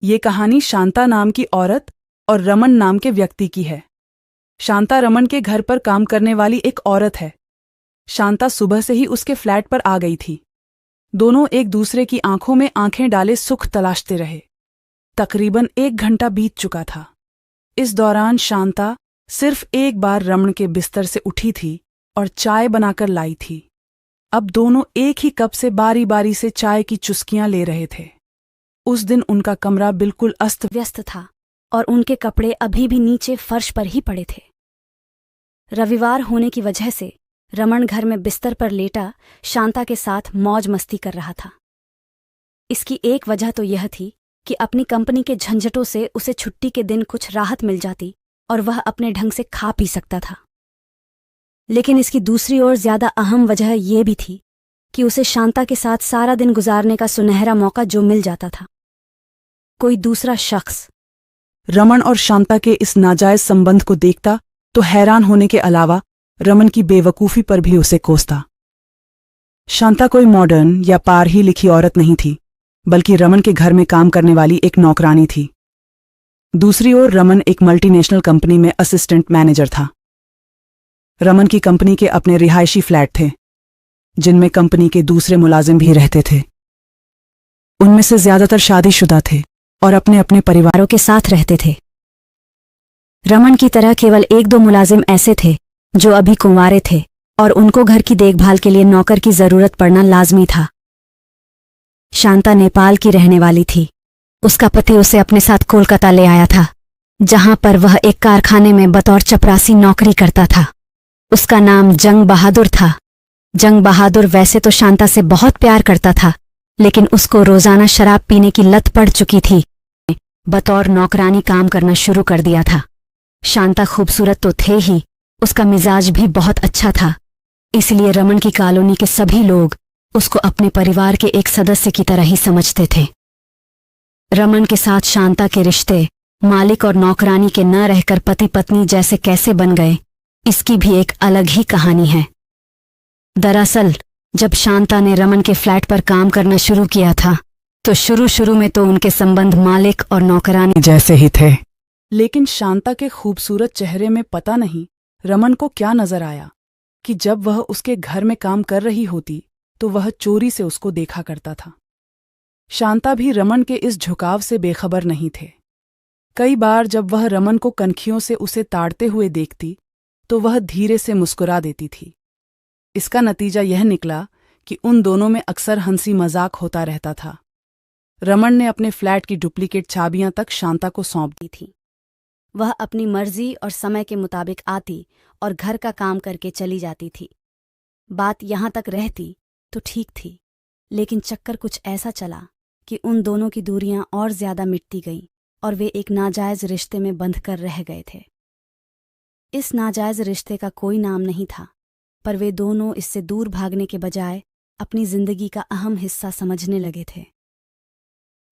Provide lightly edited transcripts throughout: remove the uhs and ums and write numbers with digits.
ये कहानी शांता नाम की औरत और रमन नाम के व्यक्ति की है। शांता रमन के घर पर काम करने वाली एक औरत है। शांता सुबह से ही उसके फ्लैट पर आ गई थी। दोनों एक दूसरे की आंखों में आंखें डाले सुख तलाशते रहे। तकरीबन 1 घंटा बीत चुका था। इस दौरान शांता सिर्फ एक बार रमन के बिस्तर से उठी थी और चाय बनाकर लाई थी। अब दोनों एक ही कप से बारी बारी से चाय की चुस्कियां ले रहे थे। उस दिन उनका कमरा बिल्कुल अस्त व्यस्त था और उनके कपड़े अभी भी नीचे फर्श पर ही पड़े थे। रविवार होने की वजह से रमन घर में बिस्तर पर लेटा शांता के साथ मौज मस्ती कर रहा था। इसकी एक वजह तो यह थी कि अपनी कंपनी के झंझटों से उसे छुट्टी के दिन कुछ राहत मिल जाती और वह अपने ढंग से खा पी सकता था। लेकिन इसकी दूसरी ओर ज्यादा अहम वजह यह भी थी कि उसे शांता के साथ सारा दिन गुजारने का सुनहरा मौका जो मिल जाता था। कोई दूसरा शख्स रमन और शांता के इस नाजायज संबंध को देखता तो हैरान होने के अलावा रमन की बेवकूफी पर भी उसे कोसता। शांता कोई मॉडर्न या पार ही लिखी औरत नहीं थी, बल्कि रमन के घर में काम करने वाली एक नौकरानी थी। दूसरी ओर रमन एक मल्टीनेशनल कंपनी में असिस्टेंट मैनेजर था। रमन की कंपनी के अपने रिहायशी फ्लैट थे, जिनमें कंपनी के दूसरे मुलाजिम भी रहते थे। उनमें से ज्यादातर शादीशुदा थे और अपने अपने परिवारों के साथ रहते थे। रमन की तरह केवल 1-2 मुलाजिम ऐसे थे जो अभी कुंवारे थे और उनको घर की देखभाल के लिए नौकर की जरूरत पड़ना लाजमी था। शांता नेपाल की रहने वाली थी। उसका पति उसे अपने साथ कोलकाता ले आया था, जहां पर वह एक कारखाने में बतौर चपरासी नौकरी करता था। उसका नाम जंग बहादुर था। जंग बहादुर वैसे तो शांता से बहुत प्यार करता था, लेकिन उसको रोजाना शराब पीने की लत पड़ चुकी थी। बतौर नौकरानी काम करना शुरू कर दिया था। शांता खूबसूरत तो थे ही, उसका मिजाज भी बहुत अच्छा था। इसलिए रमन की कॉलोनी के सभी लोग उसको अपने परिवार के एक सदस्य की तरह ही समझते थे। रमन के साथ शांता के रिश्ते मालिक और नौकरानी के न रहकर पति पत्नी जैसे कैसे बन गए, इसकी भी एक अलग ही कहानी है। दरअसल जब शांता ने रमन के फ्लैट पर काम करना शुरू किया था तो शुरू में तो उनके संबंध मालिक और नौकरानी जैसे ही थे। लेकिन शांता के खूबसूरत चेहरे में पता नहीं रमन को क्या नजर आया कि जब वह उसके घर में काम कर रही होती तो वह चोरी से उसको देखा करता था। शांता भी रमन के इस झुकाव से बेखबर नहीं थे। कई बार जब वह रमन को कनखियों से उसे ताड़ते हुए देखती तो वह धीरे से मुस्कुरा देती थी। इसका नतीजा यह निकला कि उन दोनों में अक्सर हंसी मजाक होता रहता था। रमन ने अपने फ्लैट की डुप्लीकेट चाबियां तक शांता को सौंप दी थी। वह अपनी मर्जी और समय के मुताबिक आती और घर का काम करके चली जाती थी। बात यहां तक रहती तो ठीक थी, लेकिन चक्कर कुछ ऐसा चला कि उन दोनों की दूरियां और ज्यादा मिटती गईं और वे एक नाजायज रिश्ते में बंध कर रह गए थे। इस नाजायज रिश्ते का कोई नाम नहीं था, पर वे दोनों इससे दूर भागने के बजाय अपनी जिंदगी का अहम हिस्सा समझने लगे थे।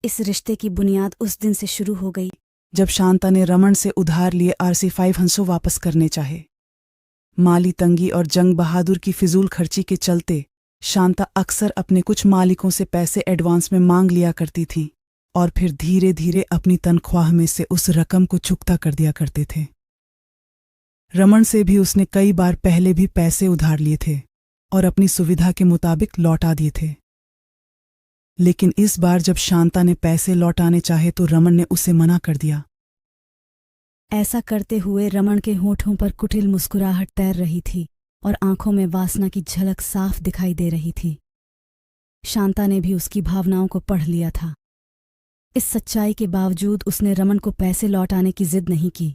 इस रिश्ते की बुनियाद उस दिन से शुरू हो गई जब शांता ने रमन से उधार लिए RC500 वापस करने चाहे। माली तंगी और जंग बहादुर की फिजूल खर्ची के चलते शांता अक्सर अपने कुछ मालिकों से पैसे एडवांस में मांग लिया करती थी और फिर धीरे धीरे अपनी तनख्वाह में से उस रकम को चुकता कर दिया करते थे। रमन से भी उसने कई बार पहले भी पैसे उधार लिए थे और अपनी सुविधा के मुताबिक लौटा दिए थे। लेकिन इस बार जब शांता ने पैसे लौटाने चाहे तो रमन ने उसे मना कर दिया। ऐसा करते हुए रमन के होठों पर कुटिल मुस्कुराहट तैर रही थी और आंखों में वासना की झलक साफ दिखाई दे रही थी। शांता ने भी उसकी भावनाओं को पढ़ लिया था। इस सच्चाई के बावजूद उसने रमन को पैसे लौटाने की जिद नहीं की।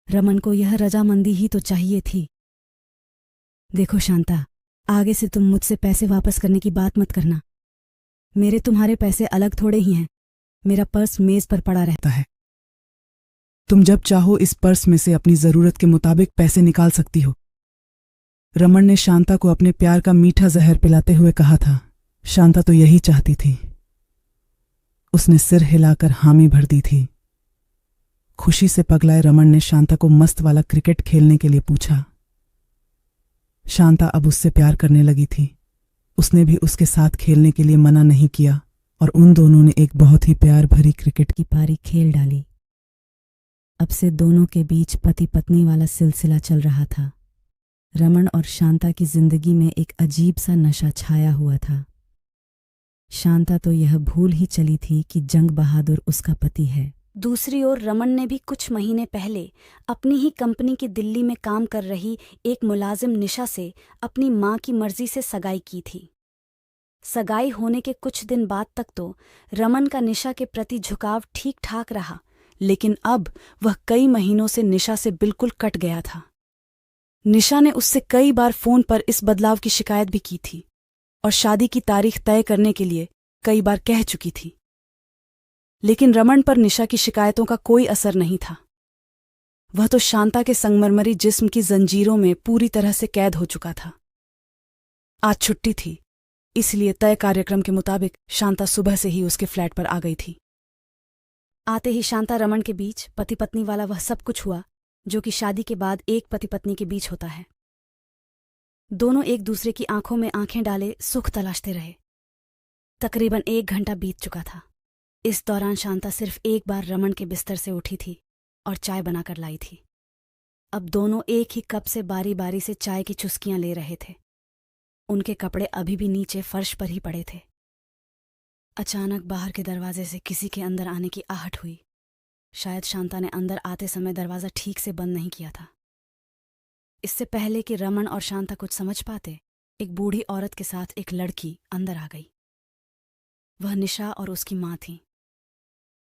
रमन को यह रजामंदी ही तो चाहिए थी। देखो शांता, आगे से तुम मुझसे पैसे वापस करने की बात मत करना। मेरे तुम्हारे पैसे अलग थोड़े ही हैं। मेरा पर्स मेज पर पड़ा रहता है। तुम जब चाहो इस पर्स में से अपनी जरूरत के मुताबिक पैसे निकाल सकती हो। रमन ने शांता को अपने प्यार का मीठा जहर पिलाते हुए कहा था। शांता तो यही चाहती थी। उसने सिर हिलाकर हामी भर दी थी। खुशी से पगलाए रमन ने शांता को मस्त वाला क्रिकेट खेलने के लिए पूछा। शांता अब उससे प्यार करने लगी थी। उसने भी उसके साथ खेलने के लिए मना नहीं किया और उन दोनों ने एक बहुत ही प्यार भरी क्रिकेट की पारी खेल डाली। अब से दोनों के बीच पति पत्नी वाला सिलसिला चल रहा था। रमन और शांता की जिंदगी में एक अजीब सा नशा छाया हुआ था। शांता तो यह भूल ही चली थी कि जंग बहादुर उसका पति है। दूसरी ओर रमन ने भी कुछ महीने पहले अपनी ही कंपनी की दिल्ली में काम कर रही एक मुलाजिम निशा से अपनी मां की मर्जी से सगाई की थी। सगाई होने के कुछ दिन बाद तक तो रमन का निशा के प्रति झुकाव ठीक ठाक रहा, लेकिन अब वह कई महीनों से निशा से बिल्कुल कट गया था। निशा ने उससे कई बार फोन पर इस बदलाव की शिकायत भी की थी और शादी की तारीख तय करने के लिए कई बार कह चुकी थी, लेकिन रमन पर निशा की शिकायतों का कोई असर नहीं था। वह तो शांता के संगमरमरी जिस्म की जंजीरों में पूरी तरह से कैद हो चुका था। आज छुट्टी थी, इसलिए तय कार्यक्रम के मुताबिक शांता सुबह से ही उसके फ्लैट पर आ गई थी। आते ही शांता रमन के बीच पति पत्नी वाला वह सब कुछ हुआ जो कि शादी के बाद एक पति पत्नी के बीच होता है। दोनों एक दूसरे की आंखों में आंखें डाले सुख तलाशते रहे। तकरीबन 1 घंटा बीत चुका था। इस दौरान शांता सिर्फ एक बार रमन के बिस्तर से उठी थी और चाय बनाकर लाई थी। अब दोनों एक ही कप से बारी बारी से चाय की चुस्कियां ले रहे थे। उनके कपड़े अभी भी नीचे फर्श पर ही पड़े थे। अचानक बाहर के दरवाजे से किसी के अंदर आने की आहट हुई। शायद शांता ने अंदर आते समय दरवाज़ा ठीक से बंद नहीं किया था। इससे पहले कि रमन और शांता कुछ समझ पाते, एक बूढ़ी औरत के साथ एक लड़की अंदर आ गई। वह निशा और उसकी माँ थी।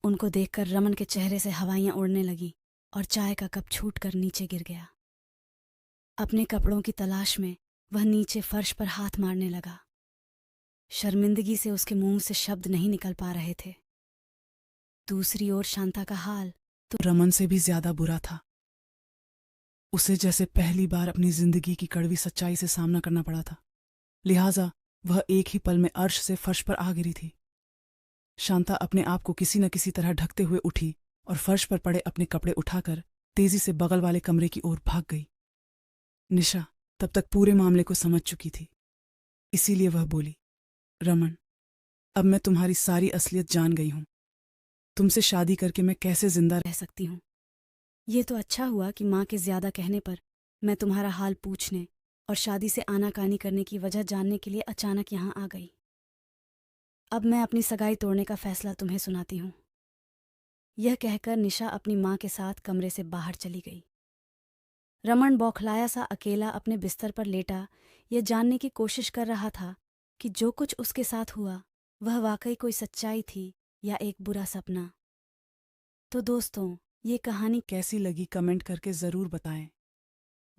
उनको देखकर रमन के चेहरे से हवाइयाँ उड़ने लगी और चाय का कप छूटकर नीचे गिर गया। अपने कपड़ों की तलाश में वह नीचे फर्श पर हाथ मारने लगा। शर्मिंदगी से उसके मुंह से शब्द नहीं निकल पा रहे थे। दूसरी ओर शांता का हाल तो रमन से भी ज्यादा बुरा था। उसे जैसे पहली बार अपनी जिंदगी की कड़वी सच्चाई से सामना करना पड़ा था, लिहाजा वह एक ही पल में अर्श से फर्श पर आ गिरी थी। शांता अपने आप को किसी न किसी तरह ढकते हुए उठी और फर्श पर पड़े अपने कपड़े उठाकर तेजी से बगल वाले कमरे की ओर भाग गई। निशा तब तक पूरे मामले को समझ चुकी थी, इसीलिए वह बोली, रमन, अब मैं तुम्हारी सारी असलियत जान गई हूं। तुमसे शादी करके मैं कैसे जिंदा रह सकती हूँ। ये तो अच्छा हुआ कि माँ के ज्यादा कहने पर मैं तुम्हारा हाल पूछने और शादी से आनाकानी करने की वजह जानने के लिए अचानक यहाँ आ गई। अब मैं अपनी सगाई तोड़ने का फैसला तुम्हें सुनाती हूँ। यह कहकर निशा अपनी माँ के साथ कमरे से बाहर चली गई। रमन बौखलाया सा अकेला अपने बिस्तर पर लेटा यह जानने की कोशिश कर रहा था कि जो कुछ उसके साथ हुआ वह वाकई कोई सच्चाई थी या एक बुरा सपना। तो दोस्तों, ये कहानी कैसी लगी कमेंट करके ज़रूर बताएं।